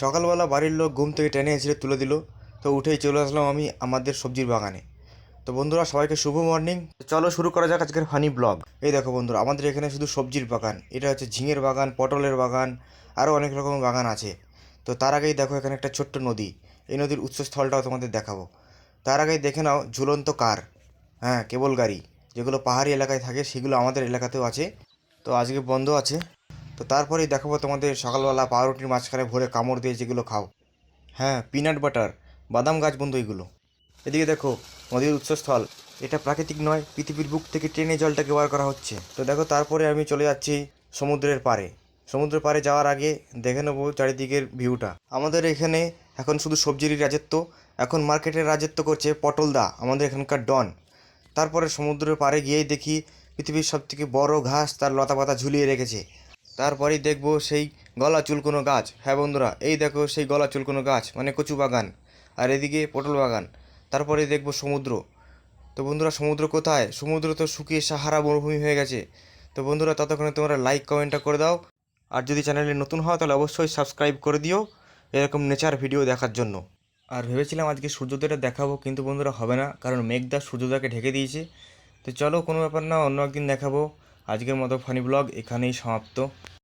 সকালবেলা বাড়ির লোক ঘুম থেকে টেনে এসে তুলে দিল। তো উঠেই চলে আসলাম আমি আমাদের সবজির বাগানে। তো বন্ধুরা, সবাইকে শুভ মর্নিং। চলো শুরু করা যাক আজকের ফানি ব্লগ। এই দেখো বন্ধুরা, আমাদের এখানে শুধু সবজির বাগান। এটা হচ্ছে ঝিঙের বাগান, পটলের বাগান, আরও অনেক রকমের বাগান আছে। তো তার আগেই দেখো এখানে একটা ছোট্ট নদী। এই নদীর উৎসস্থলটাও তোমাদের দেখাবো। তার আগেই দেখে নাও ঝুলন্ত কার, হ্যাঁ কেবল গাড়ি, যেগুলো পাহাড়ি এলাকায় থাকে সেগুলো আমাদের এলাকাতেও আছে। তো আজকে বন্ধ আছে। তো তারপরেই দেখাবো তোমাদের সকালবেলা পাউরুটির মাঝখানে ভরে কামড় দিয়ে যেগুলো খাও, হ্যাঁ পিনাট বাটার, বাদাম গাছ বন্ধু এগুলো। এদিকে দেখো নদীর উৎসস্থল। এটা প্রাকৃতিক নয়, পৃথিবীর বুক থেকে টেনে জলটাকে বার করা হচ্ছে। তো দেখো তারপরে আমি চলে যাচ্ছি সমুদ্রের পাড়ে। সমুদ্রের পাড়ে যাওয়ার আগে দেখে নেবো চারিদিকের ভিউটা। আমাদের এখানে এখন শুধু সবজিরই রাজত্ব। এখন মার্কেটের রাজত্ব করছে পটলদা, আমাদের এখানকার ডন। তারপরে সমুদ্রের পাড়ে গিয়েই দেখি পৃথিবীর সবথেকে বড় ঘাস তার লতাপাতা ঝুলিয়ে রেখেছে। তারপরেই দেখবো সেই গলা চুলকোনো গাছ। হ্যাঁ বন্ধুরা, এই দেখো সেই গলা চুলকোনো গাছ মানে কচু বাগান। আর এদিকে পটল বাগান। তারপরে দেখবো সমুদ্র। তো বন্ধুরা, সমুদ্র কোথায়? সমুদ্র তো শুকিয়ে সাহারা মরুভূমি হয়ে গেছে। তো বন্ধুরা, ততক্ষণে তোমরা লাইক কমেন্টটা করে দাও। আর যদি চ্যানেলে নতুন হও তাহলে অবশ্যই সাবস্ক্রাইব করে দিও এরকম নেচার ভিডিও দেখার জন্য। আর ভেবেছিলাম আজকে সূর্যোদয়টা দেখাবো, কিন্তু বন্ধুরা হবে না, কারণ মেঘদা সূর্যোদয়কে ঢেকে দিয়েছে। তো চলো, কোনো ব্যাপার না, অন্য একদিন দেখাবো। আজকের মতো ফানি ব্লগ এখানেই সমাপ্ত।